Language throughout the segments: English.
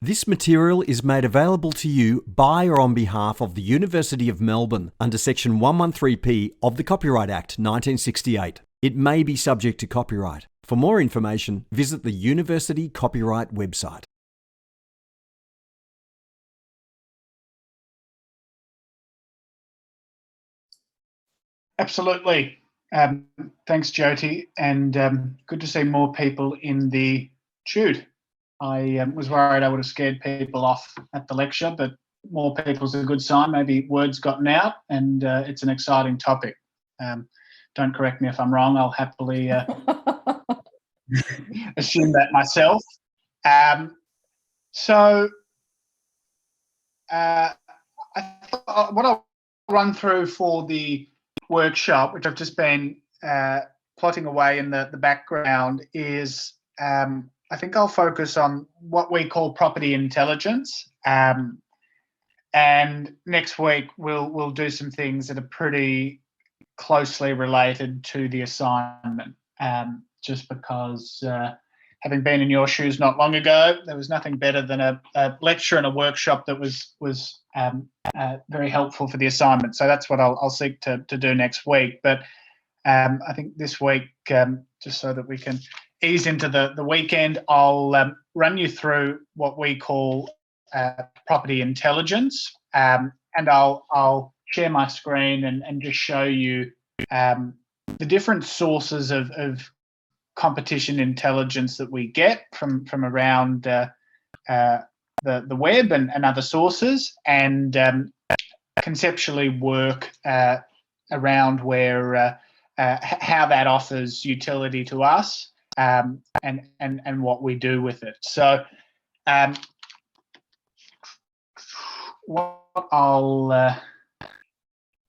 This material is made available to you by or on behalf of the University of Melbourne under Section 113P of the Copyright Act 1968. It may be subject to copyright. For more information, visit the University Copyright website. Absolutely. Thanks, Jyoti, and good to see more people in the chute. I was worried I would have scared people off at the lecture, but more people is a good sign. Maybe word's gotten out, and it's an exciting topic. Don't correct me if I'm wrong. I'll happily assume that myself. What I'll run through for the workshop, which I've just been plotting away in the background, is I think I'll focus on what we call property intelligence. And next week we'll do some things that are pretty closely related to the assignment. Just because having been in your shoes not long ago, there was nothing better than a lecture and a workshop that was very helpful for the assignment. So that's what I'll seek to do next week. But I think this week, just so that we can ease into the weekend, I'll run you through what we call property intelligence, and I'll share my screen and just show you the different sources of competition intelligence that we get from around the web and other sources, and conceptually work around where how that offers utility to us, and what we do with it. So what I'll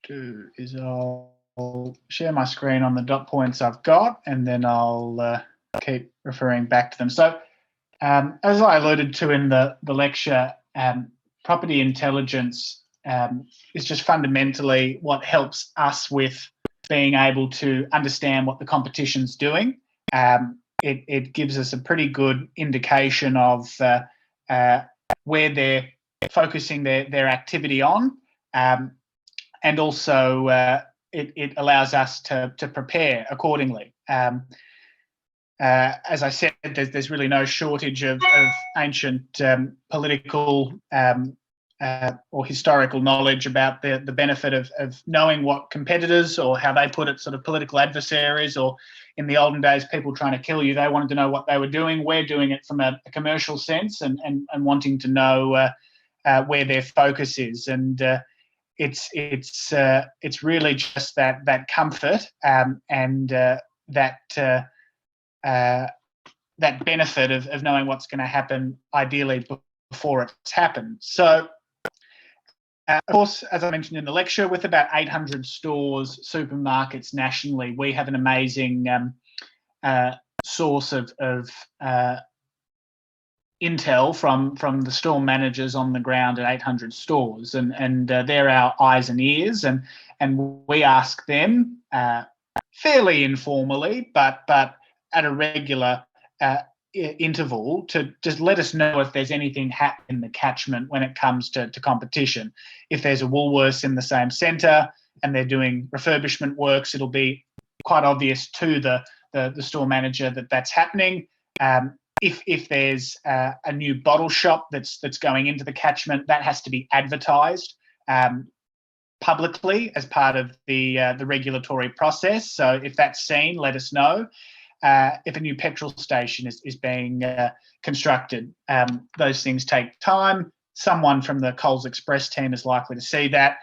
do is I'll share my screen on the dot points I've got, and then I'll keep referring back to them. So as I alluded to in the lecture, property intelligence is just fundamentally what helps us with being able to understand what the competition's doing. It gives us a pretty good indication of where they're focusing their activity on, and also it allows us to prepare accordingly. As I said, there's really no shortage of ancient political or historical knowledge about the benefit of knowing what competitors, or how they put it, sort of political adversaries, or in the olden days, people trying to kill you, they wanted to know what they were doing. We're doing it from a commercial sense, and wanting to know where their focus is. And it's really just that comfort, and that benefit of knowing what's going to happen, ideally before it's happened. So, of course, as I mentioned in the lecture, with about 800 stores, supermarkets nationally, we have an amazing source of intel from the store managers on the ground at 800 stores, and they're our eyes and ears, and we ask them fairly informally, but at a regular interval, to just let us know if there's anything happening in the catchment when it comes to competition. If there's a Woolworths in the same centre and they're doing refurbishment works, it'll be quite obvious to the store manager that that's happening. If there's a new bottle shop that's going into the catchment, that has to be advertised publicly as part of the regulatory process. So if that's seen, let us know. If a new petrol station is being constructed, those things take time. Someone from the Coles Express team is likely to see that.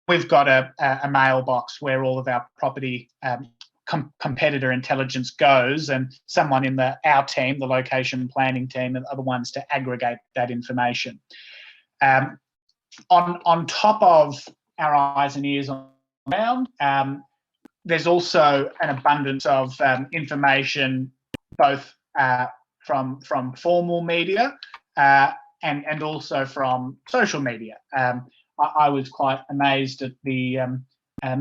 We've got a mailbox where all of our property competitor intelligence goes, and someone in our team, the location planning team, are the ones to aggregate that information. On top of our eyes and ears on the ground, there's also an abundance of information, both from formal media and also from social media. I was quite amazed at me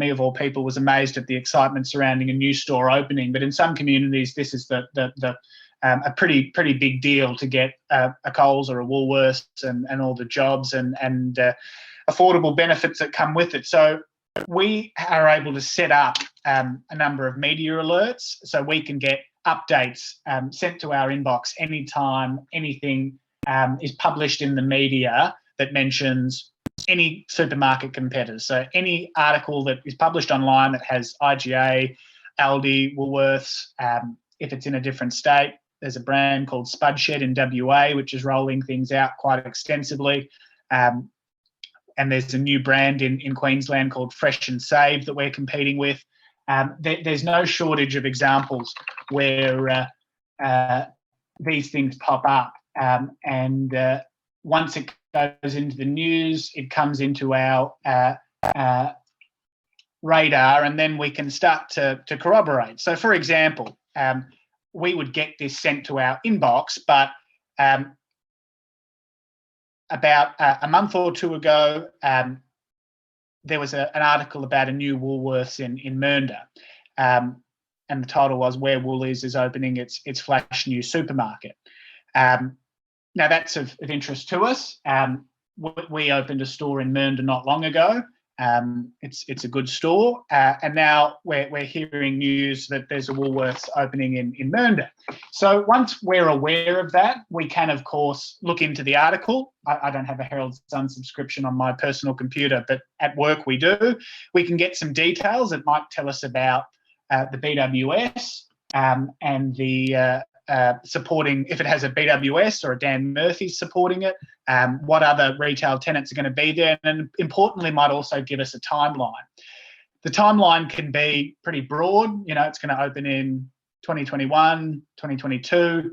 of all people was amazed at the excitement surrounding a new store opening. But in some communities, this is the a pretty big deal to get a Coles or a Woolworths and all the jobs and affordable benefits that come with it. So we are able to set up a number of media alerts so we can get updates sent to our inbox anytime anything is published in the media that mentions any supermarket competitors. So any article that is published online that has IGA, Aldi, Woolworths, if it's in a different state, there's a brand called Spudshed in WA, which is rolling things out quite extensively. And there's a new brand in Queensland called Fresh and Save that we're competing with. There's no shortage of examples where these things pop up. And once it goes into the news, it comes into our radar, and then we can start to corroborate. So, for example, we would get this sent to our inbox, but about a month or two ago, there was an article about a new Woolworths in Mernda, and the title was "Where Woolies is Opening its Flash New Supermarket." Now that's of interest to us. We opened a store in Mernda not long ago. It's a good store, and now we're hearing news that there's a Woolworths opening in Mernda. So once we're aware of that, we can of course look into the article. I don't have a Herald Sun subscription on my personal computer, but at work we do. We can get some details. It might tell us about the BWS and the supporting, if it has a BWS or a Dan Murphy's supporting it, what other retail tenants are going to be there, and importantly might also give us a timeline. The timeline can be pretty broad. It's going to open in 2021, 2022,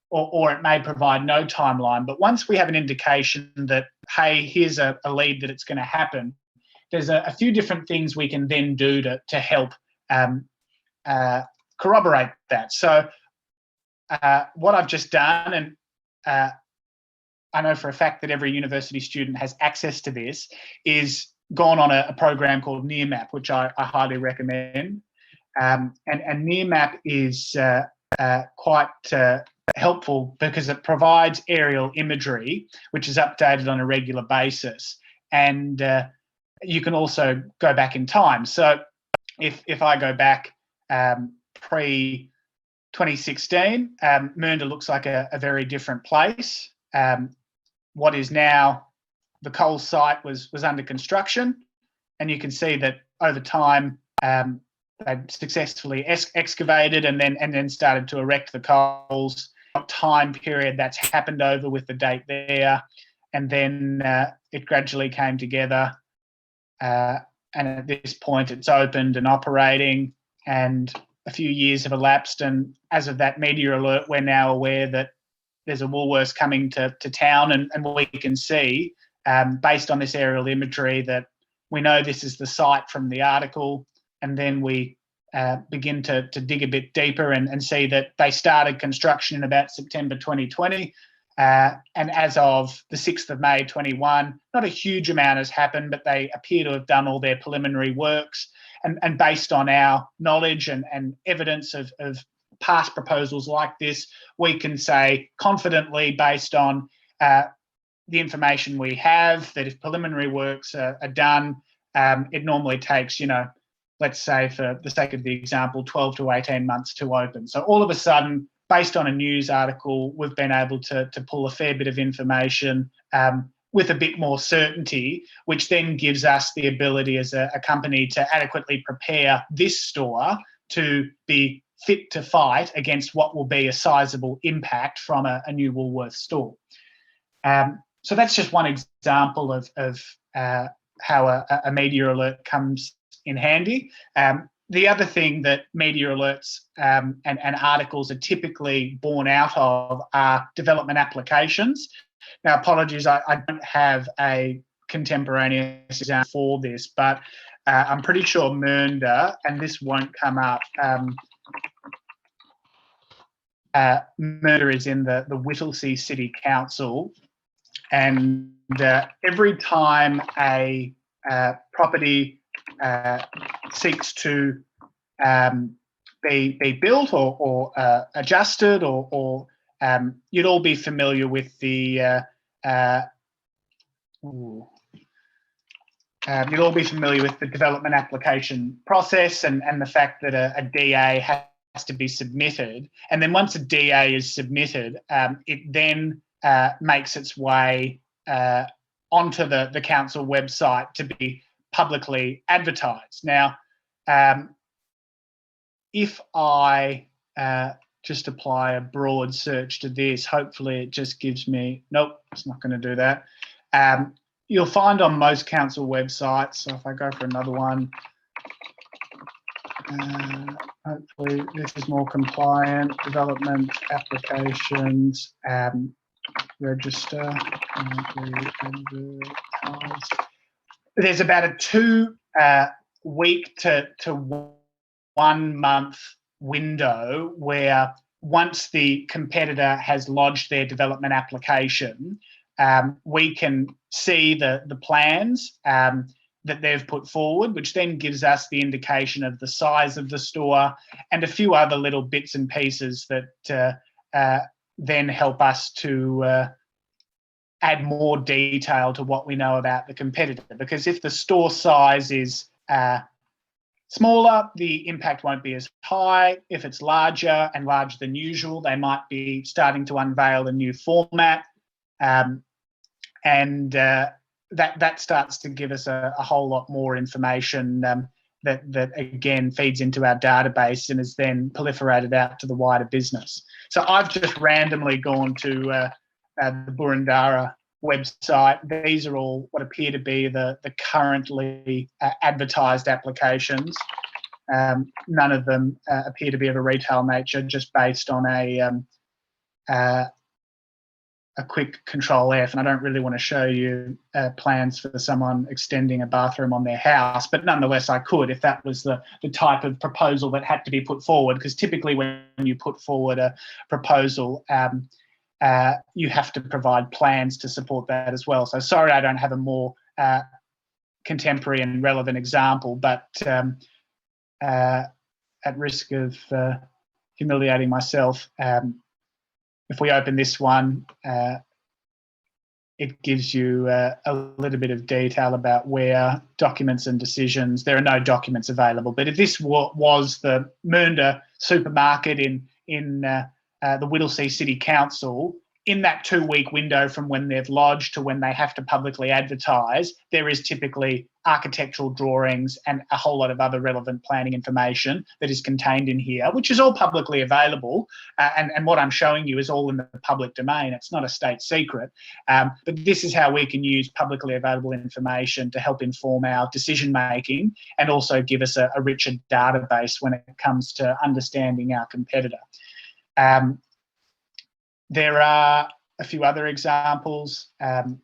or it may provide no timeline. But once we have an indication that, hey, here's a lead that it's going to happen, there's a few different things we can then do to help corroborate that. So what I've just done, and I know for a fact that every university student has access to this, is gone on a program called Nearmap, which I highly recommend. And Nearmap is quite helpful because it provides aerial imagery, which is updated on a regular basis. And you can also go back in time. So if I go back pre 2016, Mernda looks like a very different place. What is now the Coles site was under construction, and you can see that over time they successfully excavated and then started to erect the Coles. Time period that's happened over with the date there, and then it gradually came together, and at this point it's opened and operating, and a few years have elapsed, and as of that media alert, we're now aware that there's a Woolworths coming to town, and we can see, based on this aerial imagery, that we know this is the site from the article, and then we begin to dig a bit deeper and see that they started construction in about September 2020, and as of the 6th of May 21, not a huge amount has happened, but they appear to have done all their preliminary works. And based on our knowledge and evidence of past proposals like this, we can say confidently, based on the information we have, that if preliminary works are done, it normally takes, let's say for the sake of the example, 12 to 18 months to open. So all of a sudden, based on a news article, we've been able to pull a fair bit of information with a bit more certainty, which then gives us the ability as a company to adequately prepare this store to be fit to fight against what will be a sizable impact from a new Woolworths store. So that's just one example of how a media alert comes in handy. The other thing that media alerts and articles are typically born out of are development applications. Now, apologies, I don't have a contemporaneous example for this, but I'm pretty sure Mernda, and this won't come up, Mernda is in the Whittlesea City Council, and every time a property seeks to be built or adjusted, or you'd all be familiar with the you'll all be familiar with the development application process and the fact that a DA has to be submitted. And then once a DA is submitted, it then makes its way onto the council website to be publicly advertised. Now, if I just apply a broad search to this, hopefully it just gives me, nope, it's not going to do that. You'll find on most council websites, so if I go for another one, hopefully this is more compliant, development applications, register, there's about a 2 week to 1 month window where once the competitor has lodged their development application, we can see the plans that they've put forward, which then gives us the indication of the size of the store and a few other little bits and pieces that then help us to add more detail to what we know about the competitor. Because if the store size is smaller, the impact won't be as high. If it's larger and larger than usual, they might be starting to unveil a new format. That starts to give us a whole lot more information that again feeds into our database and is then proliferated out to the wider business. So I've just randomly gone to the Boroondara website. These are all what appear to be the currently advertised applications. None of them appear to be of a retail nature, just based on a quick Control F, and I don't really want to show you plans for someone extending a bathroom on their house, but nonetheless I could if that was the type of proposal that had to be put forward, because typically when you put forward a proposal, you have to provide plans to support that as well. So sorry I don't have a more contemporary and relevant example, but at risk of humiliating myself, if we open this one, it gives you a little bit of detail about where documents and decisions. There are no documents available, but if this was the Mernda supermarket in the Whittlesea City Council, in that 2 week window from when they've lodged to when they have to publicly advertise, there is typically architectural drawings and a whole lot of other relevant planning information that is contained in here, which is all publicly available. And what I'm showing you is all in the public domain. It's not a state secret. But this is how we can use publicly available information to help inform our decision making and also give us a richer database when it comes to understanding our competitor. There are a few other examples. I'll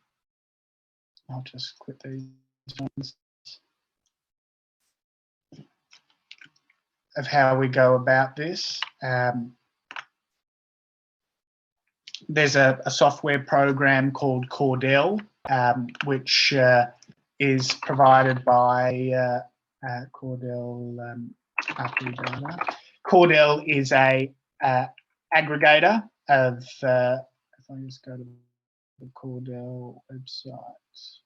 just quit these ones of how we go about this. There's a software program called Cordell, which is provided by Cordell RP Data. Cordell is a aggregator of, if I just go to the Cordell website,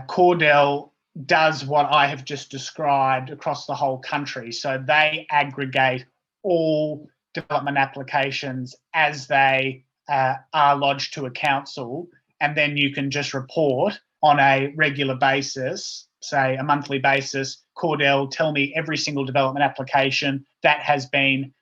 Cordell does what I have just described across the whole country. So they aggregate all development applications as they are lodged to a council, and then you can just report on a regular basis, say a monthly basis, Cordell, tell me every single development application that has been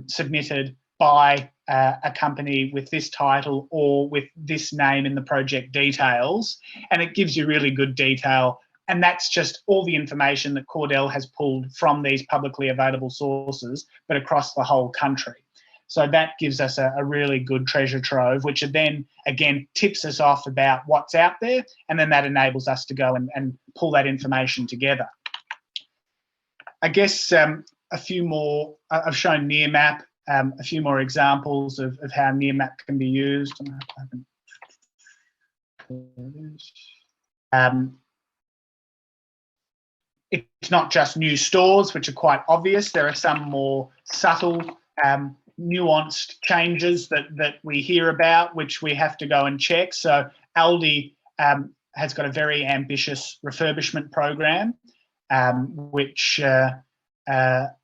submitted by a company with this title or with this name in the project details, and it gives you really good detail. And that's just all the information that Cordell has pulled from these publicly available sources, but across the whole country. So that gives us a really good treasure trove, which then, again, tips us off about what's out there, and then that enables us to go and pull that information together. I guess a few more, I've shown Nearmap, a few more examples of how Nearmap can be used. it's not just new stores, which are quite obvious. There are some more subtle, nuanced changes that we hear about, which we have to go and check. So Aldi has got a very ambitious refurbishment program, which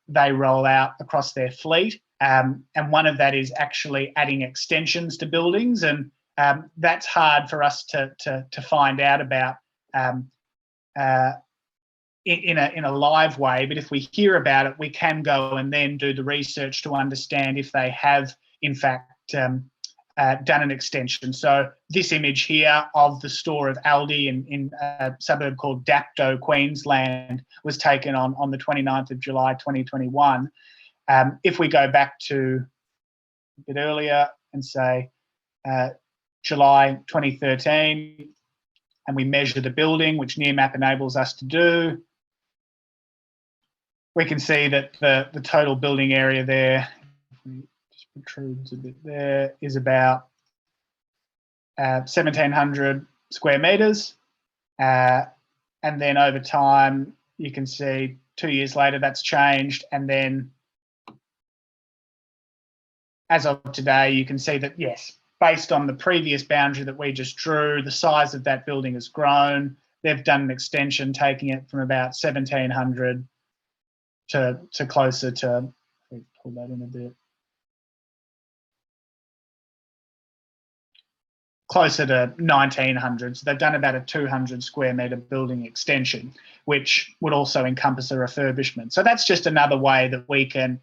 they roll out across their fleet. And one of that is actually adding extensions to buildings. And that's hard for us to find out about in a live way. But if we hear about it, we can go and then do the research to understand if they have, in fact, done an extension. So this image here of the store of Aldi in a suburb called Dapto, Queensland, was taken on the 29th of July 2021. If we go back to a bit earlier and say July 2013, and we measure the building, which Nearmap enables us to do, we can see that the total building area there, just protrudes a bit there, is about 1,700 square metres. And then over time, you can see 2 years later that's changed. And then as of today, you can see that, yes, based on the previous boundary that we just drew, the size of that building has grown. They've done an extension, taking it from about 1,700 to closer to, let me pull that in a bit, closer to 1,900. So they've done about a 200 square metre building extension, which would also encompass a refurbishment. So that's just another way that we can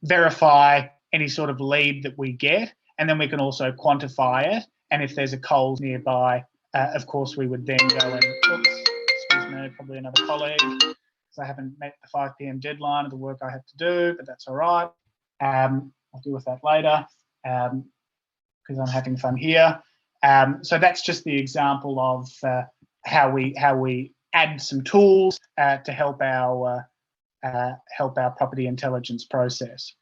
verify any sort of lead that we get, and then we can also quantify it. And if there's a Coles nearby, of course, we would then go and, excuse me, probably another colleague, because I haven't met the 5 p.m. deadline of the work I have to do, but that's all right. I'll deal with that later because I'm having fun here. So that's just the example of how we add some tools to help our property intelligence process.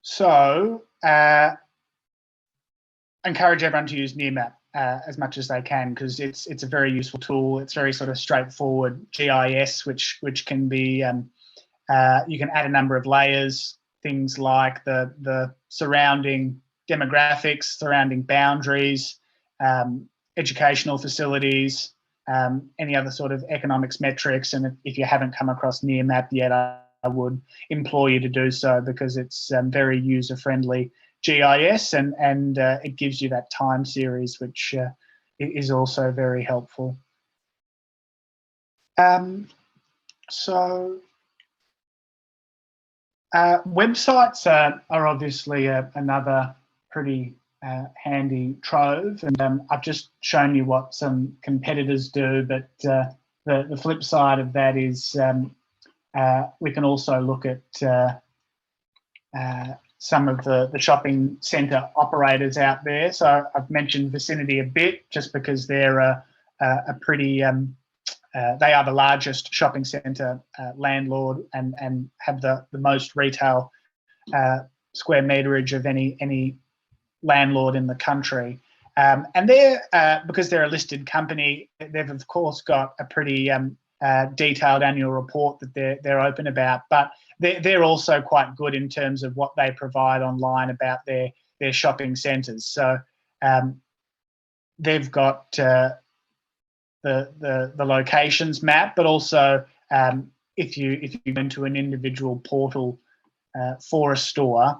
So encourage everyone to use Nearmap as much as they can, because it's a very useful tool. It's very sort of straightforward GIS, which can be you can add a number of layers, things like the surrounding demographics, surrounding boundaries, educational facilities, any other sort of economics metrics. And if you haven't come across Nearmap yet, I would implore you to do so, because it's very user-friendly GIS, and it gives you that time series, which is also very helpful. Websites are obviously another pretty handy trove, and I've just shown you what some competitors do, but the flip side of that is we can also look at some of the shopping centre operators out there. So I've mentioned Vicinity a bit, just because they're a pretty, they are the largest shopping centre landlord and have the most retail square meterage of any landlord in the country. And they're, because they're a listed company, they've of course got a pretty detailed annual report that they're open about, but they're also quite good in terms of what they provide online about their shopping centres. So they've got the locations map, but also if you go into an individual portal for a store,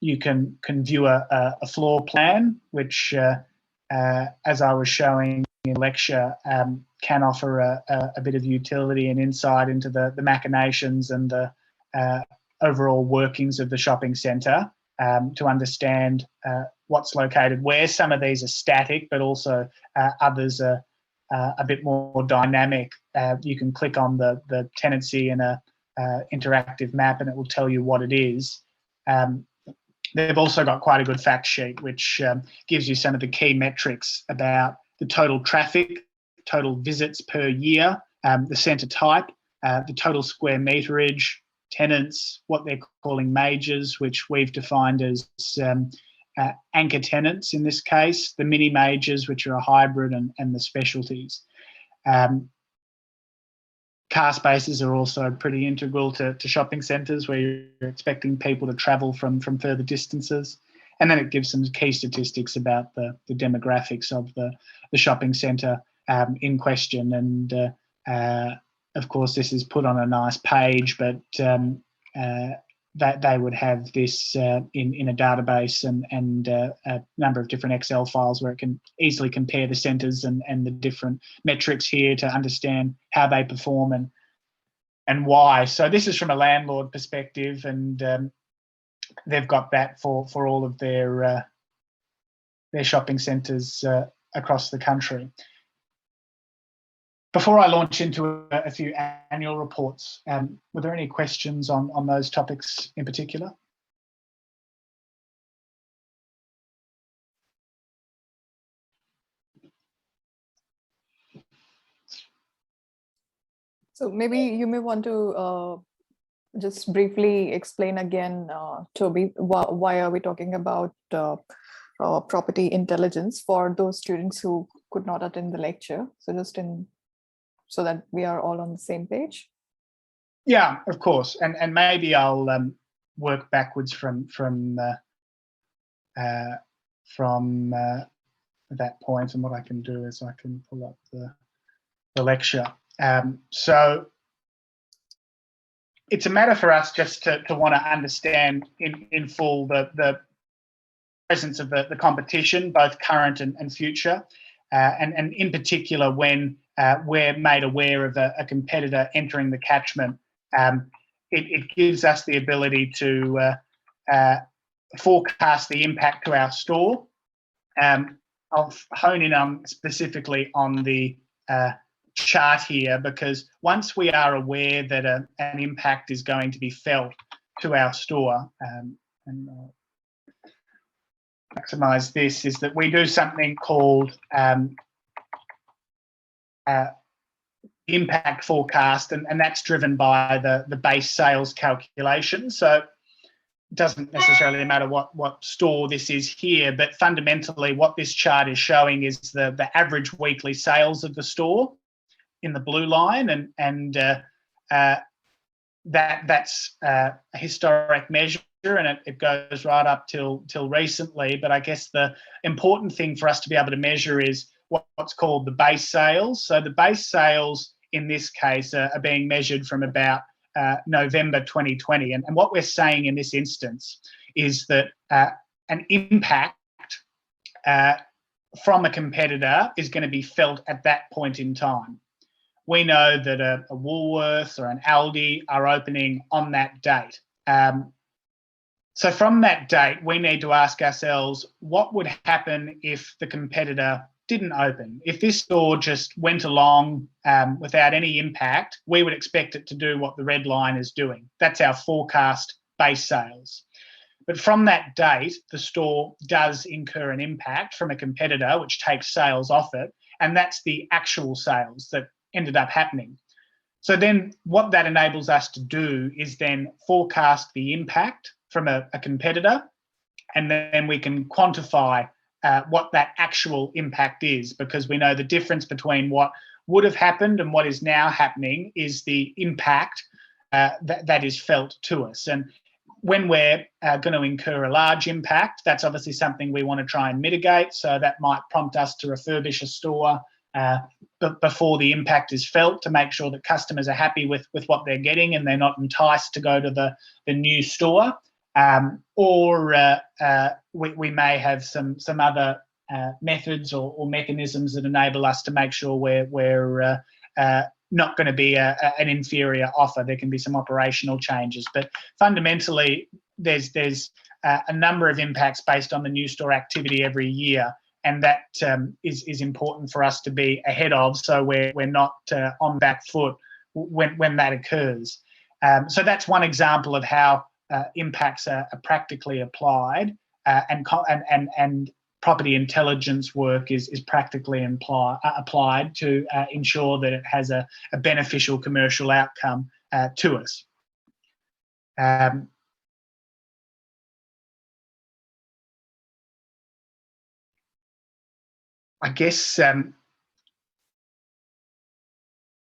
you can view a floor plan, which as I was showing in lecture, can offer a bit of utility and insight into the machinations and the overall workings of the shopping centre, to understand what's located where. Some of these are static, but also others are a bit more dynamic. You can click on the tenancy in a interactive map and it will tell you what it is. They've also got quite a good fact sheet, which gives you some of the key metrics about the total traffic, total visits per year, the centre type, the total square meterage, tenants, what they're calling majors, which we've defined as anchor tenants in this case, the mini majors, which are a hybrid, and the specialties. Car spaces are also pretty integral to shopping centres where you're expecting people to travel from further distances. And then it gives some key statistics about the demographics of the shopping centre in question. And of course, this is put on a nice page, but that they would have this in a database and a number of different Excel files where it can easily compare the centres and the different metrics here to understand how they perform and why. So this is from a landlord perspective, and they've got that for all of their shopping centres across the country. Before I launch into a few annual reports, were there any questions on those topics in particular? So maybe you may want to just briefly explain again, Toby, why are we talking about property intelligence for those students who could not attend the lecture? So just so that we are all on the same page. Yeah, of course, and maybe I'll work backwards from that point, and what I can do is I can pull up the lecture. So it's a matter for us just to want to understand in full the presence of the competition, both current and future, and in particular when we're made aware of a competitor entering the catchment. It gives us the ability to forecast the impact to our store. I'll hone in on specifically on the chart here, because once we are aware that an impact is going to be felt to our store, and I'll maximise this, is that we do something called impact forecast, and that's driven by the base sales calculation. So it doesn't necessarily matter what store this is here, but fundamentally what this chart is showing is the average weekly sales of the store in the blue line, and that's a historic measure, and it goes right up till recently. But I guess the important thing for us to be able to measure is what's called the base sales. So the base sales in this case are being measured from about November 2020. And what we're saying in this instance is that an impact from a competitor is going to be felt at that point in time. We know that a Woolworths or an Aldi are opening on that date. So from that date, we need to ask ourselves, what would happen if the competitor didn't open? If this store just went along without any impact, we would expect it to do what the red line is doing. That's our forecast base sales. But from that date, the store does incur an impact from a competitor, which takes sales off it, and that's the actual sales that ended up happening. So then what that enables us to do is then forecast the impact from a competitor, and then we can quantify what that actual impact is, because we know the difference between what would have happened and what is now happening is the impact that is felt to us. And when we're going to incur a large impact, that's obviously something we want to try and mitigate. So that might prompt us to refurbish a store before the impact is felt, to make sure that customers are happy with what they're getting and they're not enticed to go to the new store. Or we may have some other methods or mechanisms that enable us to make sure we're not going to be an inferior offer. There can be some operational changes, but fundamentally there's a number of impacts based on the new store activity every year, and that is important for us to be ahead of, so we're not on back foot when that occurs. So that's one example of how impacts are practically applied, and property intelligence work is practically applied to ensure that it has a beneficial commercial outcome to us. I guess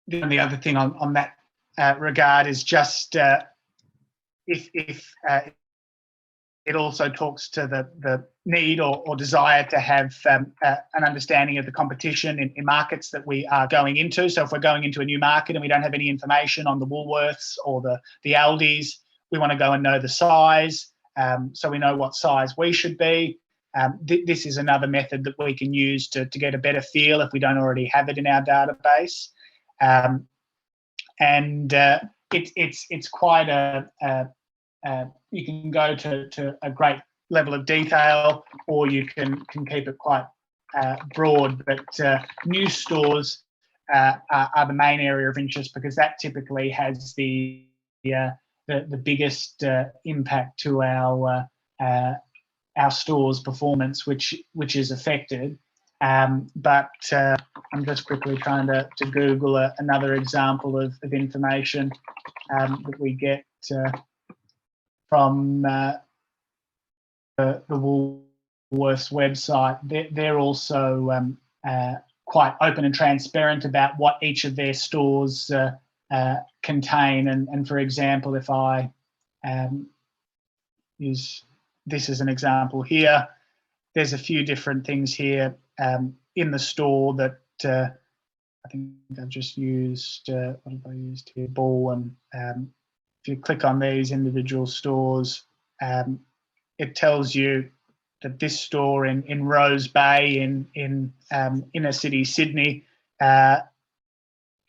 the only other thing on that regard is just if it also talks to the need or desire to have an understanding of the competition in markets that we are going into. So if we're going into a new market and we don't have any information on the Woolworths or the Aldis, we want to go and know the size, so we know what size we should be. This is another method that we can use to get a better feel if we don't already have it in our database. It's quite you can go to a great level of detail, or you can keep it quite broad. But new stores are the main area of interest, because that typically has the biggest impact to our store's performance, which is affected. But I'm just quickly trying to Google another example of information that we get from the Woolworths website. They're also quite open and transparent about what each of their stores contain. And for example, if I use this as an example here, there's a few different things here in the store that I think I've just used. What have I used here? Ball. And if you click on these individual stores, it tells you that this store in Rose Bay in inner city Sydney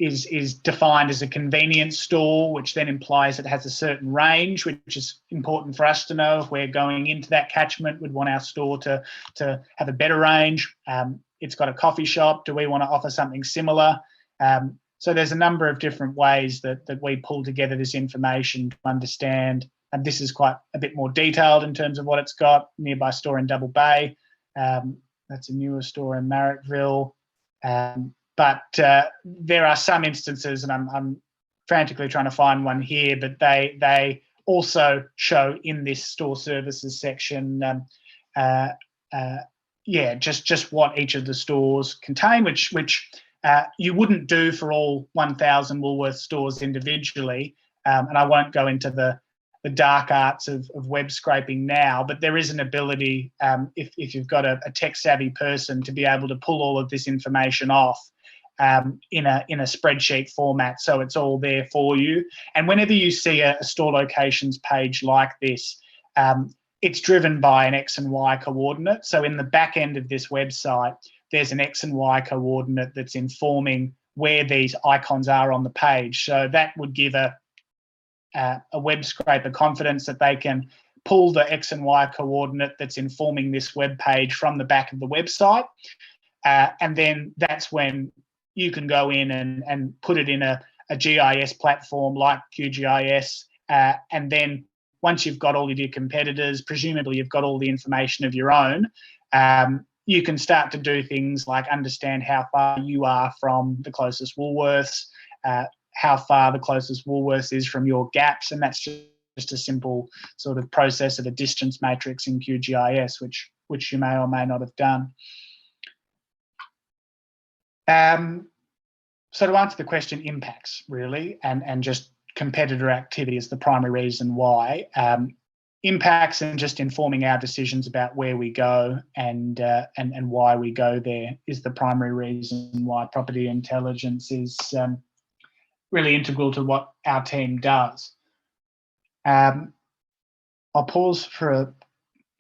is defined as a convenience store, which then implies it has a certain range, which is important for us to know. If we're going into that catchment, we'd want our store to have a better range. It's got a coffee shop. Do we want to offer something similar? So there's a number of different ways that we pull together this information to understand. And this is quite a bit more detailed in terms of what it's got. Nearby store in Double Bay. That's a newer store in Marrickville. But there are some instances, and I'm frantically trying to find one here, but they also show in this store services section, just what each of the stores contain, which you wouldn't do for all 1,000 Woolworths stores individually. And I won't go into the dark arts of web scraping now, but there is an ability, if you've got a tech-savvy person, to be able to pull all of this information off in a spreadsheet format, so it's all there for you. And whenever you see a store locations page like this, it's driven by an X and Y coordinate. So in the back end of this website, there's an X and Y coordinate that's informing where these icons are on the page. So that would give a web scraper confidence that they can pull the X and Y coordinate that's informing this web page from the back of the website. And then that's when you can go in and put it in a GIS platform like QGIS. And then once you've got all of your competitors, presumably you've got all the information of your own, you can start to do things like understand how far you are from the closest Woolworths, how far the closest Woolworths is from your gaps. And that's just a simple sort of process of a distance matrix in QGIS, which you may or may not have done. So to answer the question, impacts really, and just competitor activity is the primary reason why. Impacts and just informing our decisions about where we go and why we go there is the primary reason why property intelligence is really integral to what our team does. I'll pause for a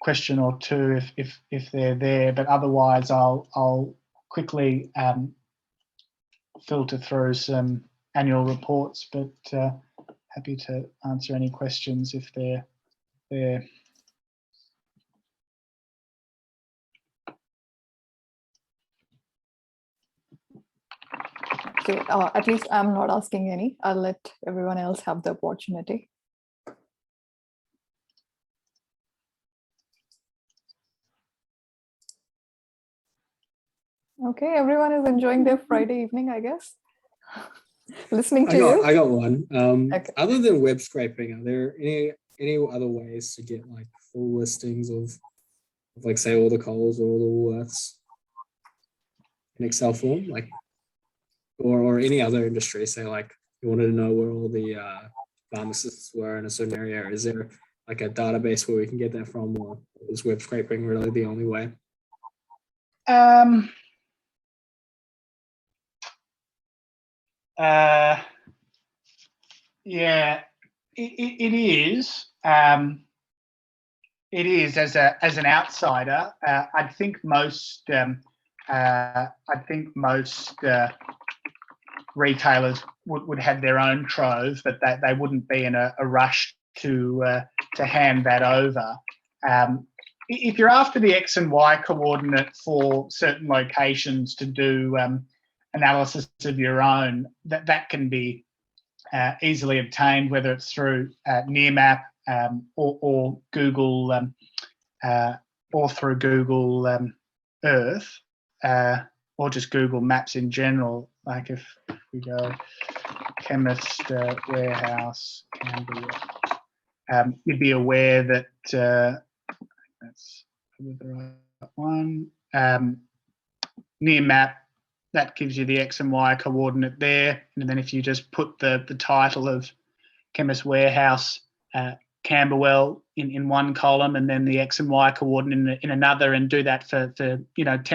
question or two if they're there, but otherwise I'll quickly filter through some annual reports, but happy to answer any questions if they're there. Okay, at least I'm not asking any. I'll let everyone else have the opportunity. Okay, everyone is enjoying their Friday evening, I guess. Listening to you. I got one. Okay. Other than web scraping, are there any other ways to get like full listings of like say all the Coles or all the Woolworths in Excel form? Like, or any other industry, say like you wanted to know where all the pharmacists were in a certain area, is there like a database where we can get that from, or is web scraping really the only way? Yeah, it is. It is as an outsider. I think most retailers would have their own trove, but they wouldn't be in a rush to hand that over. If you're after the X and Y coordinate for certain locations to do analysis of your own, that can be easily obtained, whether it's through Nearmap or Google or through Google Earth or just Google Maps in general. Like if we go Chemist Warehouse, Canberra, you'd be aware that that's probably the right one. Nearmap, that gives you the X and Y coordinate there. And then if you just put the title of Chemist Warehouse, Camberwell in one column, and then the X and Y coordinate in another, and do that for 10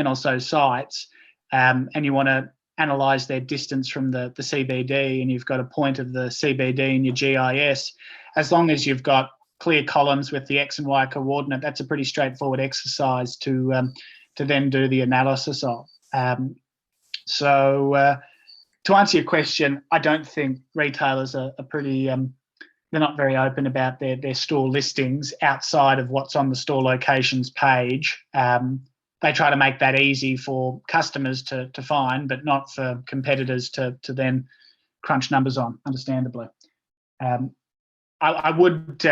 or so sites, and you want to analyse their distance from the CBD, and you've got a point of the CBD in your GIS, as long as you've got clear columns with the X and Y coordinate, that's a pretty straightforward exercise to then do the analysis of. So to answer your question, I don't think retailers are pretty, they're not very open about their store listings outside of what's on the store locations page. They try to make that easy for customers to find, but not for competitors to then crunch numbers on, understandably. I would,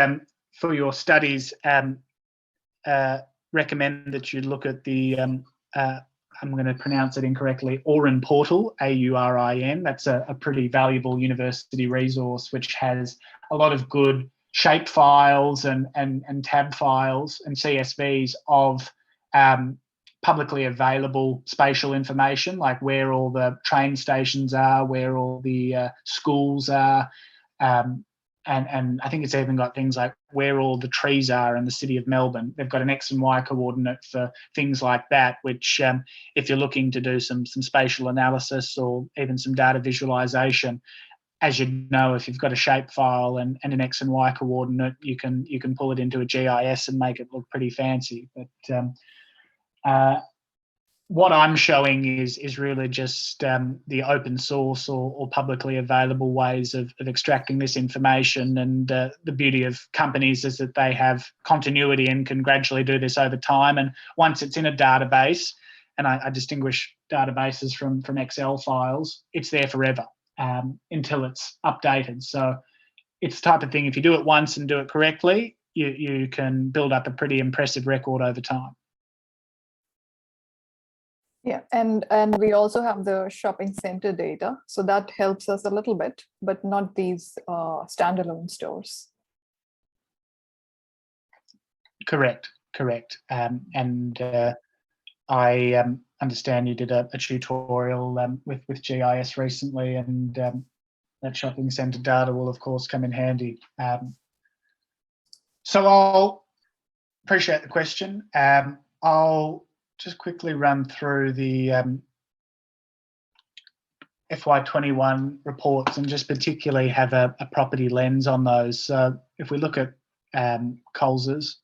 for your studies, recommend that you look at the I'm going to pronounce it incorrectly, Aurin portal, AURIN. That's a pretty valuable university resource, which has a lot of good shape files and tab files and CSVs of publicly available spatial information, like where all the train stations are, where all the schools are, and I think it's even got things like where all the trees are in the city of Melbourne. They've got an X and Y coordinate for things like that, which if you're looking to do some spatial analysis or even some data visualization, as you know, if you've got a shape file and an X and Y coordinate, you can pull it into a GIS and make it look pretty fancy. But what I'm showing is really just the open source or publicly available ways of extracting this information. And the beauty of companies is that they have continuity and can gradually do this over time. And once it's in a database, and I distinguish databases from Excel files, it's there forever until it's updated. So it's the type of thing, if you do it once and do it correctly, you can build up a pretty impressive record over time. Yeah, and we also have the shopping center data, so that helps us a little bit, but not these standalone stores. Correct. And I understand you did a tutorial with GIS recently, and that shopping center data will of course come in handy. So I'll appreciate the question. I'll just quickly run through the FY21 reports and just particularly have a property lens on those. So if we look at Coles's,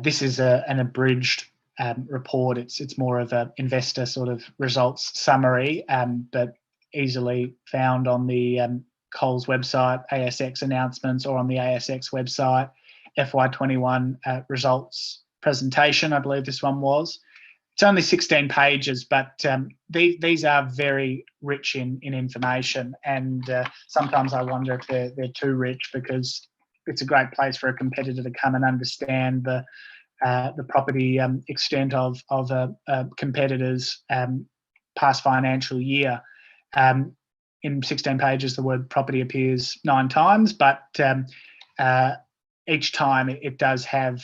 this is an abridged report. It's more of an investor sort of results summary, but easily found on the Coles website, ASX announcements, or on the ASX website, FY21 results presentation, I believe this one was. It's only 16 pages, but these are very rich in information, and sometimes I wonder if they're too rich, because it's a great place for a competitor to come and understand the property extent of a competitor's past financial year. In 16 pages, the word property appears 9 times, but each time it does have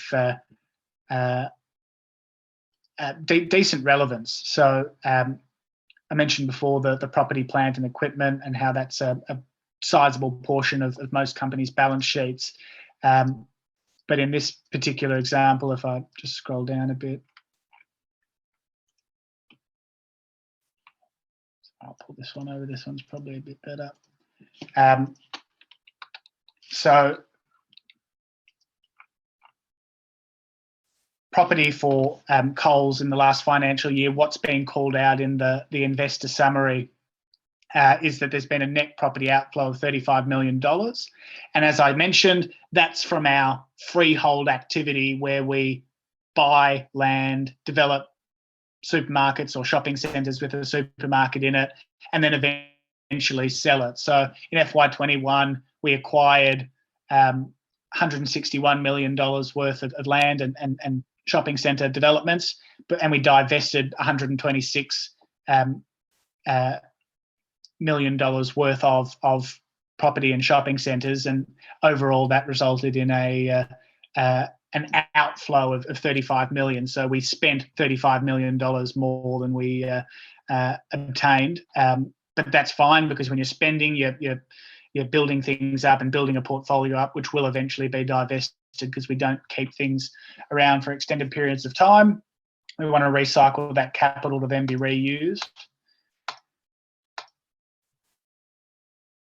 decent relevance. So I mentioned before the property, plant and equipment, and how that's a sizable portion of most companies' balance sheets. But in this particular example, if I just scroll down a bit, I'll pull this one over. This one's probably a bit better. So property for Coles in the last financial year, what's been called out in the investor summary is that there's been a net property outflow of $35 million. And as I mentioned, that's from our freehold activity where we buy land, develop supermarkets or shopping centres with a supermarket in it, and then eventually sell it. So in FY21, we acquired $161 million worth of land and shopping centre developments, and we divested $126 million worth of property and shopping centres, and overall that resulted in an outflow of $35 million. So we spent $35 million more than we obtained, but that's fine, because when you're spending, you're building things up and building a portfolio up, which will eventually be divested, because we don't keep things around for extended periods of time. We want to recycle that capital to then be reused.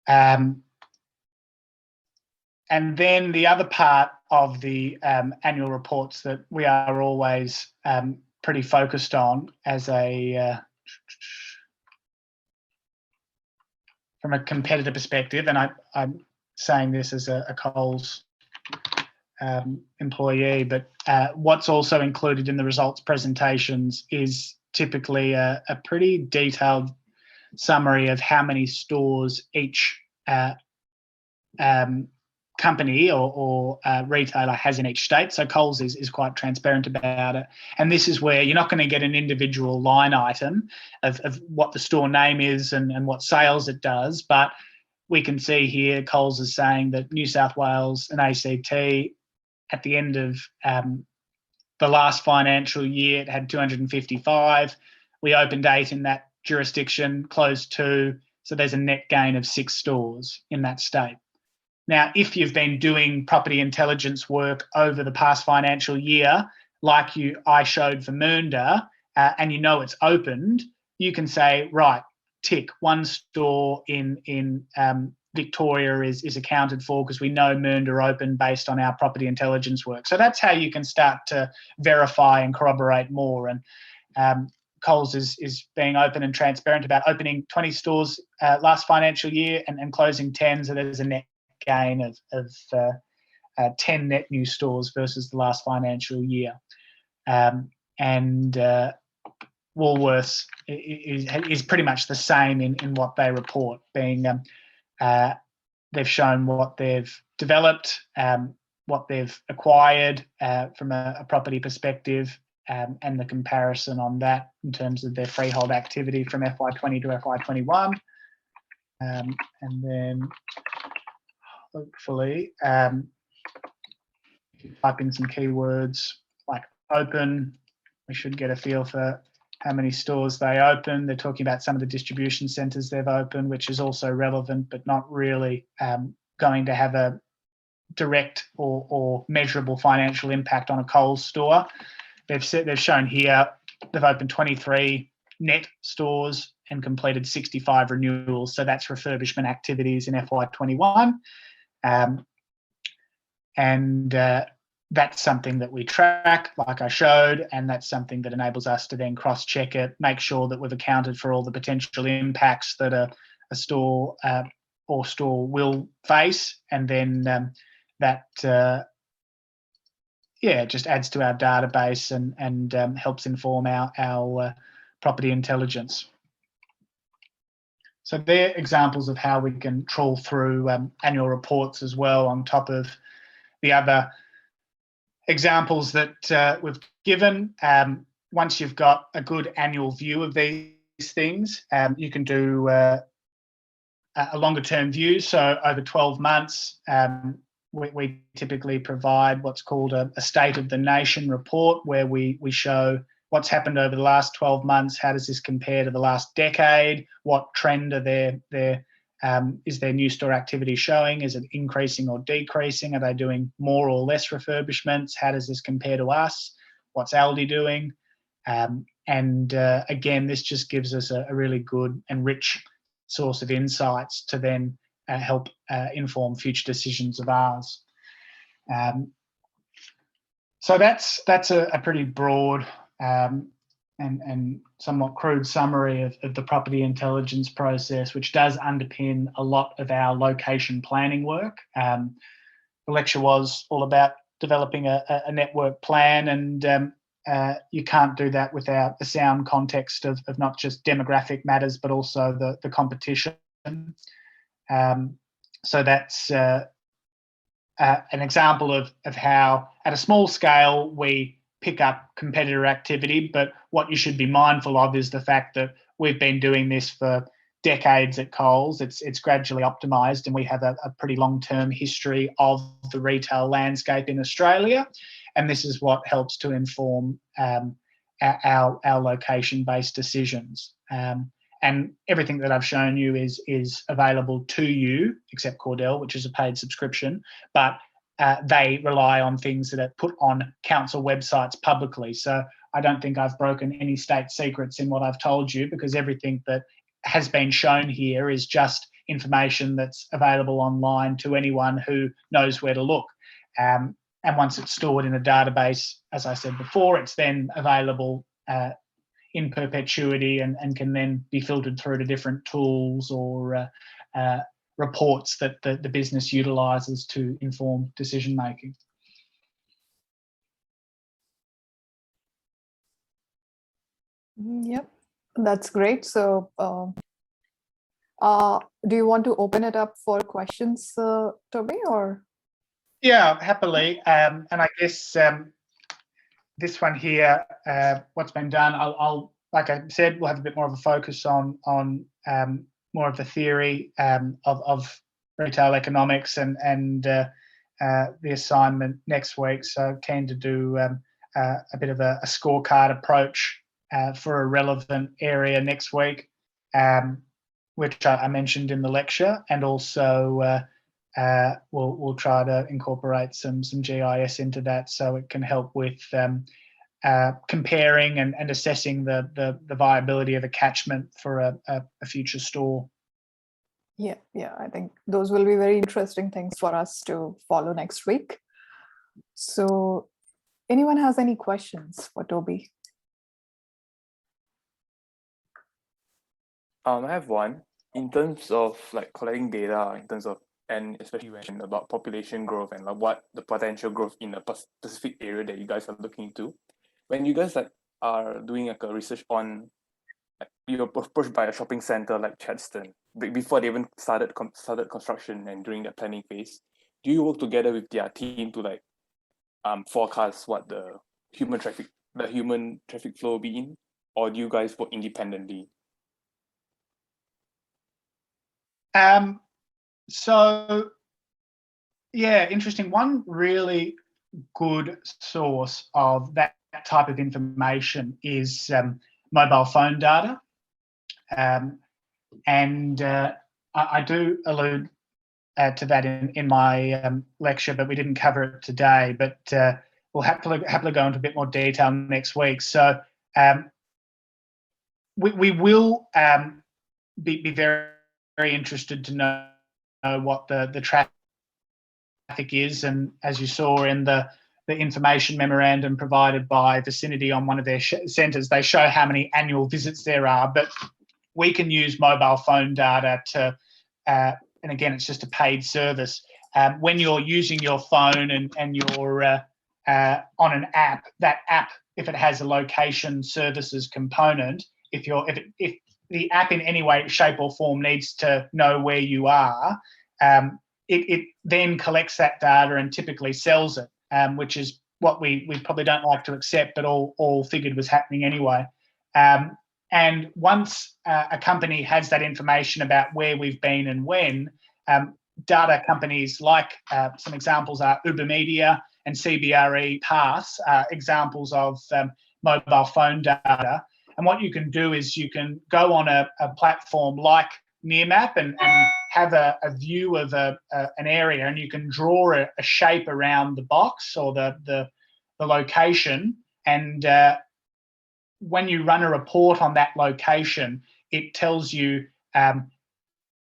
And then the other part of the annual reports that we are always pretty focused on as from a competitor perspective, and I'm saying this as a Coles employee, but what's also included in the results presentations is typically a pretty detailed summary of how many stores each company or retailer has in each state. So Coles is quite transparent about it. And this is where you're not going to get an individual line item of what the store name is and what sales it does, but we can see here Coles is saying that New South Wales and ACT at the end of the last financial year, it had 255. We opened 8 in that jurisdiction, closed 2. So there's a net gain of 6 stores in that state. Now, if you've been doing property intelligence work over the past financial year, like I showed for Mernda, and you know it's opened, you can say, right, tick, 1 store in Victoria is accounted for because we know Mernda opened based on our property intelligence work. So that's how you can start to verify and corroborate more. And Coles is being open and transparent about opening 20 stores last financial year and closing 10. So there's a net gain of 10 net new stores versus the last financial year. And Woolworths is pretty much the same in what they report, being they've shown what they've developed, what they've acquired from a property perspective, and the comparison on that in terms of their freehold activity from FY20 to FY21. And then hopefully type in some keywords like open, we should get a feel for how many stores they open. They're talking about some of the distribution centres they've opened, which is also relevant, but not really going to have a direct or measurable financial impact on a Coles store. They've shown here they've opened 23 net stores and completed 65 renewals. So that's refurbishment activities in FY21. That's something that we track, like I showed, and that's something that enables us to then cross-check it, make sure that we've accounted for all the potential impacts that a store or store will face, and then that just adds to our database and helps inform our property intelligence. So they're examples of how we can trawl through annual reports as well, on top of the other examples that we've given. Once you've got a good annual view of these things, you can do a longer term view. So over 12 months, we typically provide what's called a State of the Nation report, where we show what's happened over the last 12 months? How does this compare to the last decade? What trend are is their new store activity showing? Is it increasing or decreasing? Are they doing more or less refurbishments? How does this compare to us? What's Aldi doing? Again, this just gives us a really good and rich source of insights to then help inform future decisions of ours. So that's a pretty broad and somewhat crude summary of the property intelligence process, which does underpin a lot of our location planning work. The lecture was all about developing a network plan, and you can't do that without a sound context of not just demographic matters, but also the competition. So that's an example of how, at a small scale, we pick up competitor activity, but what you should be mindful of is the fact that we've been doing this for decades at Coles. It's gradually optimised, and we have a pretty long-term history of the retail landscape in Australia, and this is what helps to inform our location-based decisions. And everything that I've shown you is available to you, except Cordell, which is a paid subscription, but they rely on things that are put on council websites publicly. So I don't think I've broken any state secrets in what I've told you, because everything that has been shown here is just information that's available online to anyone who knows where to look. And once it's stored in a database, as I said before, it's then available in perpetuity and can then be filtered through to different tools or reports that the business utilises to inform decision making. Yep, that's great. So do you want to open it up for questions, Toby, or? Yeah, happily. And I guess this one here, what's been done, I'll like I said, we'll have a bit more of a focus on more of the theory of retail economics and the assignment next week. So keen to do a bit of a scorecard approach for a relevant area next week, which I mentioned in the lecture, and also we'll try to incorporate some GIS into that, so it can help with comparing and assessing the viability of a catchment for a future store. Yeah, I think those will be very interesting things for us to follow next week. So anyone has any questions for Toby? I have one. In terms of like collecting data, in terms of, and especially when about population growth and like what the potential growth in a specific area that you guys are looking into, when you guys like are doing like a research on, like, you're approached by a shopping center like Chadstone before they even started construction and during the planning phase, do you work together with their team to like forecast what the human traffic flow will be in, or do you guys work independently? So yeah, interesting. One really good source of that type of information is mobile phone data. And I do allude to that in my lecture, but we didn't cover it today. But we'll happily go into a bit more detail next week. So we will be very, very interested to know what the traffic is. And as you saw in the information memorandum provided by Vicinity on one of their centres, they show how many annual visits there are. But we can use mobile phone data to, and again, it's just a paid service. When you're using your phone and you're on an app, that app, if it has a location services component, if the app in any way, shape or form needs to know where you are, it then collects that data and typically sells it, which is what we probably don't like to accept, but all figured was happening anyway. And once a company has that information about where we've been and when, data companies like some examples are Uber Media and CBRE Pass, examples of mobile phone data. And what you can do is you can go on a platform like Nearmap and have a view of an area, and you can draw a shape around the box or the location. And when you run a report on that location, it tells you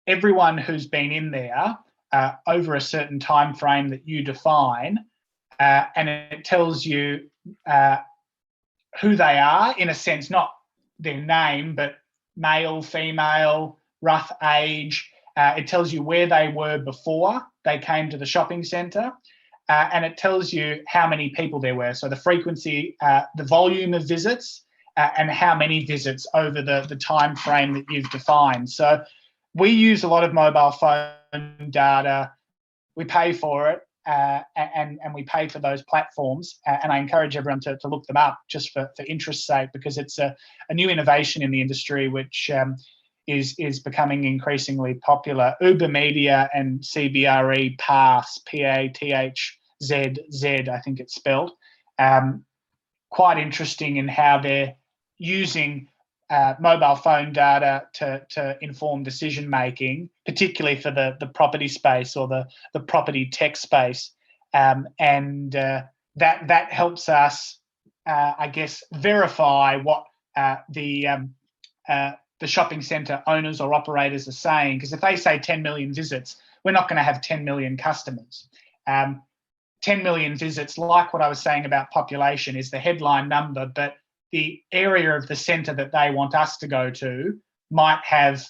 everyone who's been in there over a certain time frame that you define, and it tells you who they are, in a sense, not their name, but male, female, rough age. It tells you where they were before they came to the shopping centre, and it tells you how many people there were. So the frequency, the volume of visits, and how many visits over the time frame that you've defined. So we use a lot of mobile phone data. We pay for it, and we pay for those platforms. And I encourage everyone to look them up just for interest's sake, because it's a new innovation in the industry which is becoming increasingly popular. Uber Media and CBRE Pathz, Pathz, I think it's spelled. Quite interesting in how they're using mobile phone data to inform decision making, particularly for the property space or the property tech space, and that helps us, I guess, verify what the shopping centre owners or operators are saying. Because if they say 10 million visits, we're not going to have 10 million customers. 10 million visits, like what I was saying about population, is the headline number, but the area of the centre that they want us to go to might have,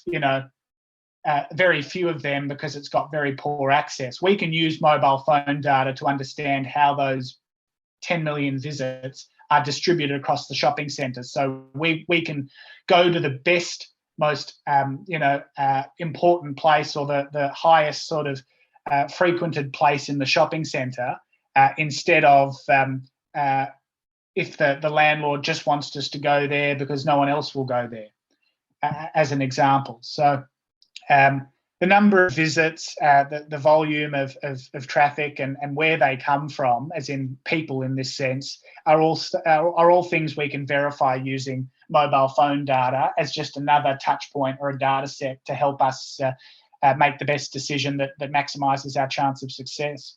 very few of them because it's got very poor access. We can use mobile phone data to understand how those 10 million visits are distributed across the shopping centre. So we can go to the best, most important place, or the highest sort of frequented place in the shopping centre, instead of if the landlord just wants us to go there because no one else will go there, as an example. So the number of visits, the volume of traffic, and where they come from, as in people in this sense, are all things we can verify using mobile phone data as just another touch point or a data set to help us make the best decision that maximises our chance of success.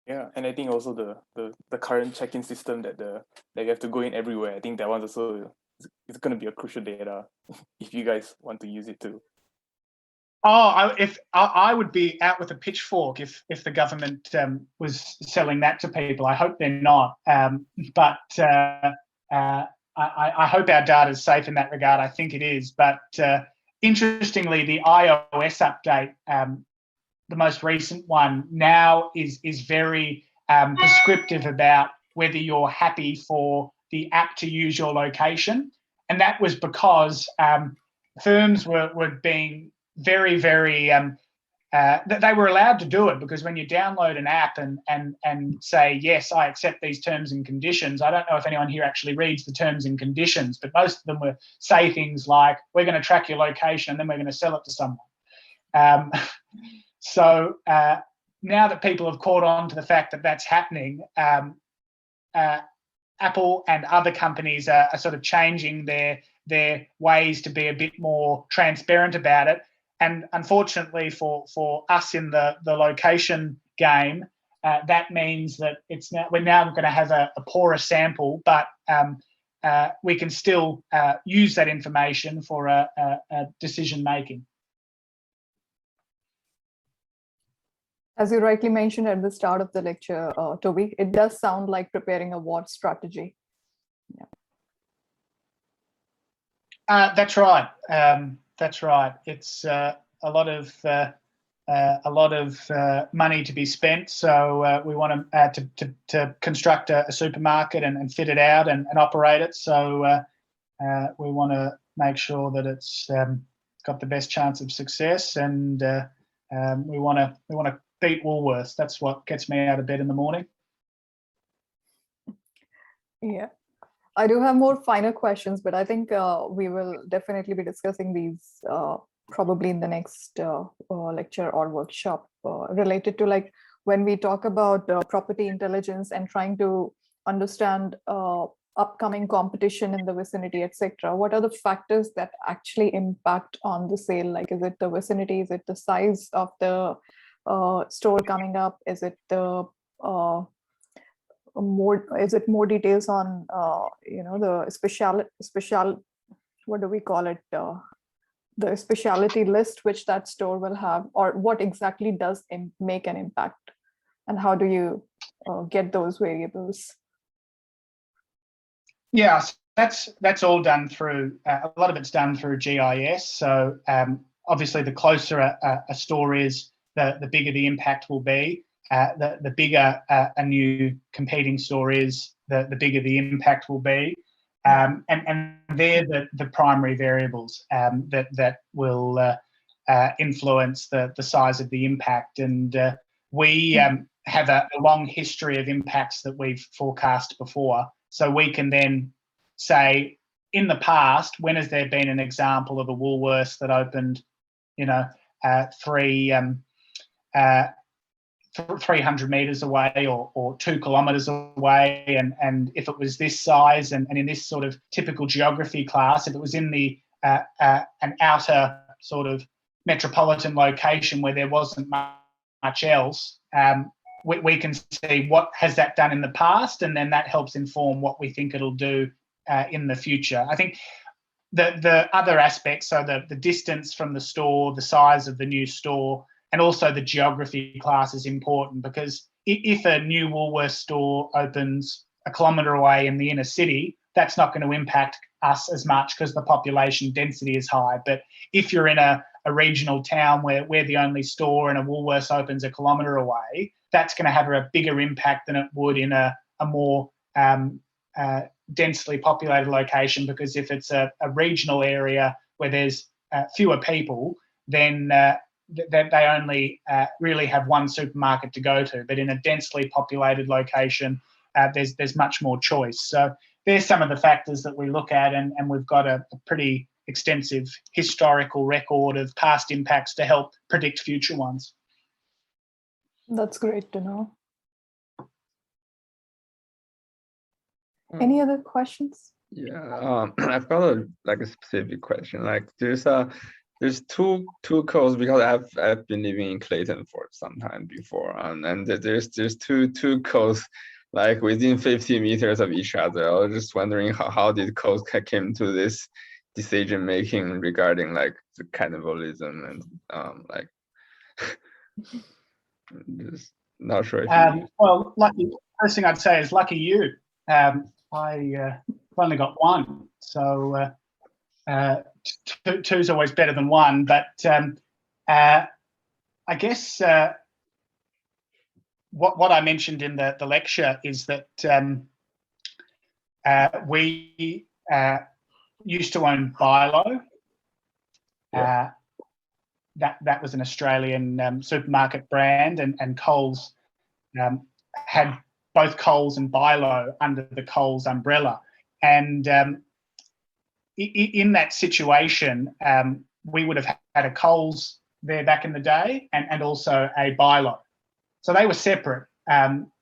Yeah, and I think also the current check-in system that you have to go in everywhere. I think that one's also it's going to be a crucial data if you guys want to use it too. Oh, I would be out with a pitchfork if the government was selling that to people. I hope they're not. But I hope our data is safe in that regard. I think it is. But interestingly, the iOS update, the most recent one, now is very prescriptive about whether you're happy for the app to use your location. And that was because firms were being very, very, they were allowed to do it, because when you download an app and say, yes, I accept these terms and conditions, I don't know if anyone here actually reads the terms and conditions, but most of them say things like, we're going to track your location and then we're going to sell it to someone. So now that people have caught on to the fact that that's happening, Apple and other companies are sort of changing their ways to be a bit more transparent about it. And unfortunately for us in the location game, that means that we're now going to have a poorer sample, but we can still use that information for a decision making. As you rightly mentioned at the start of the lecture, Toby, it does sound like preparing a war strategy. Yeah. That's right. That's right. It's a lot of money to be spent. So we want to construct a supermarket and fit it out and operate it. So we want to make sure that it's got the best chance of success, and we want to beat Woolworths. That's what gets me out of bed in the morning. Yeah. I do have more final questions, but I think we will definitely be discussing these probably in the next lecture or workshop related to, like, when we talk about property intelligence and trying to understand upcoming competition in the vicinity, etc., what are the factors that actually impact on the sale? Like, is it the vicinity? Is it the size of the store coming up? Is it the more details on the special, what do we call it, the specialty list which that store will have, or what exactly does make an impact, and how do you get those variables? Yeah, so that's all done through, a lot of it's done through GIS. So obviously the closer a store is, the bigger the impact will be. The bigger a new competing store is, the bigger the impact will be. And they're the primary variables that will influence the size of the impact. And we have a long history of impacts that we've forecast before. So we can then say, in the past, when has there been an example of a Woolworths that opened, 300 metres away or 2 kilometres away, and if it was this size and in this sort of typical geography class, if it was in the an outer sort of metropolitan location where there wasn't much else, we can see what has that done in the past, and then that helps inform what we think it'll do in the future. I think the other aspects, so the distance from the store, the size of the new store, and also the geography class is important, because if a new Woolworths store opens a kilometre away in the inner city, that's not going to impact us as much because the population density is high. But if you're in a regional town where we're the only store and a Woolworths opens a kilometre away, that's going to have a bigger impact than it would in a more densely populated location, because if it's a regional area where there's fewer people, then they only really have one supermarket to go to. But in a densely populated location, there's much more choice. So there's some of the factors that we look at, and we've got a pretty extensive historical record of past impacts to help predict future ones. That's great to know. Any other questions? Yeah, I've got a specific question. Like there's two codes, because I've been living in Clayton for some time before, and there's two codes like within 50 meters of each other. I was just wondering how did codes came to this decision making regarding like the cannibalism and just not sure. Well, first thing I'd say is lucky you. I've only got one, so two's always better than one. But I guess what I mentioned in the lecture is that we used to own Bilo. That was an Australian supermarket brand, and Coles had both Coles and Bilo under the Coles umbrella. And in that situation, we would have had a Coles there back in the day and also a Bilo. So they were separate,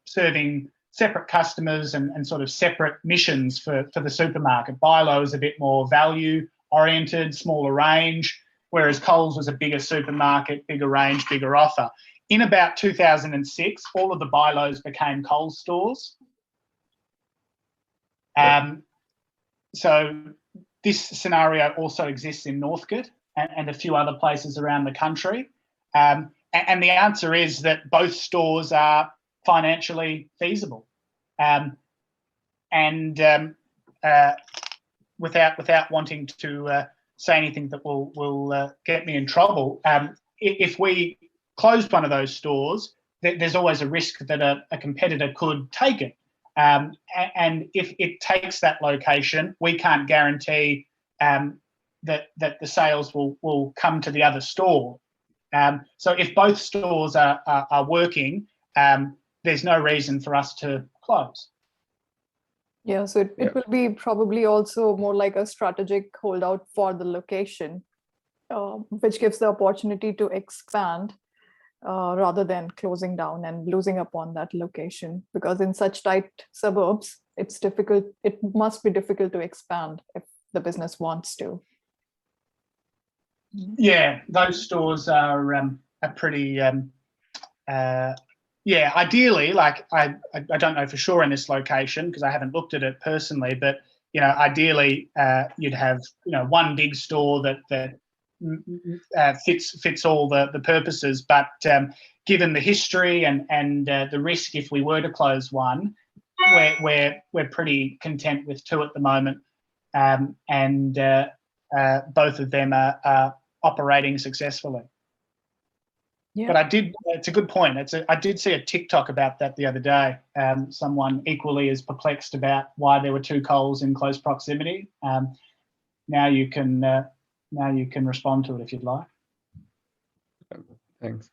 serving separate customers and sort of separate missions for the supermarket. Bilo is a bit more value-oriented, smaller range, whereas Coles was a bigger supermarket, bigger range, bigger offer. In about 2006, all of the Bilos became Coles stores. So this scenario also exists in Northcote and a few other places around the country. And the answer is that both stores are financially feasible. Without wanting to say anything that will get me in trouble, if we closed one of those stores, there's always a risk that a competitor could take it. And if it takes that location, we can't guarantee that the sales will come to the other store. So if both stores are working, there's no reason for us to close. Yeah, so it will be probably also more like a strategic holdout for the location, which gives the opportunity to expand rather than closing down and losing upon that location, because in such tight suburbs, it's difficult. It must be difficult to expand if the business wants to. Yeah, those stores are pretty. Yeah, ideally, like I don't know for sure in this location because I haven't looked at it personally, but ideally you'd have one big store that fits all the purposes. But given the history and the risk if we were to close one, we're pretty content with two at the moment, and both of them are operating successfully. Yeah. But it's a good point. I did see a TikTok about that the other day. Someone equally as perplexed about why there were two Coles in close proximity. Now you can respond to it if you'd like. Thanks.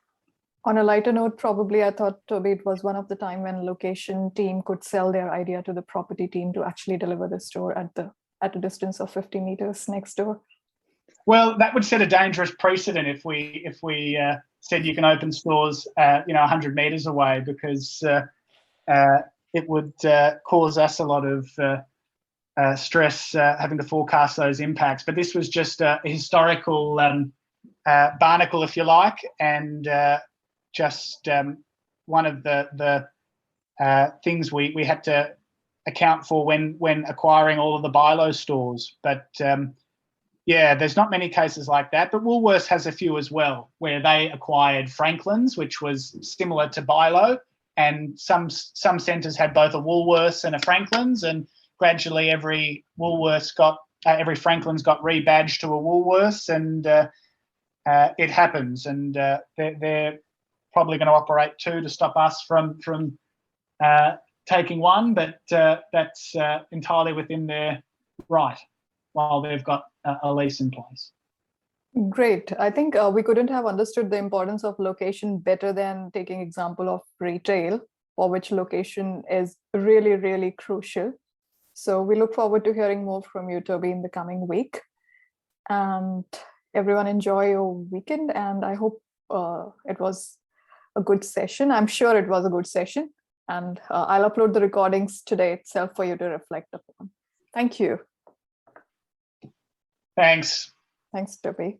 On a lighter note, probably I thought, Toby, it was one of the time when location team could sell their idea to the property team to actually deliver the store at a distance of 50 meters next door. Well, that would set a dangerous precedent if we said you can open stores 100 meters away, because it would cause us a lot of stress having to forecast those impacts. But this was just a historical barnacle, if you like, and just one of the things we had to account for when acquiring all of the Bi-Lo stores. But yeah, there's not many cases like that, but Woolworths has a few as well, where they acquired Franklin's, which was similar to Bi-Lo, and some centres had both a Woolworths and a Franklin's, and gradually every Franklin's got rebadged to a Woolworths, and it happens, and they're probably going to operate two to stop us from taking one, but that's entirely within their right while they've got a lease in place. Great. I think we couldn't have understood the importance of location better than taking example of retail, for which location is really, really crucial. So we look forward to hearing more from you, Toby, in the coming week. And everyone enjoy your weekend. And I hope it was a good session. I'm sure it was a good session. And I'll upload the recordings today itself for you to reflect upon. Thank you. Thanks. Thanks, Toby.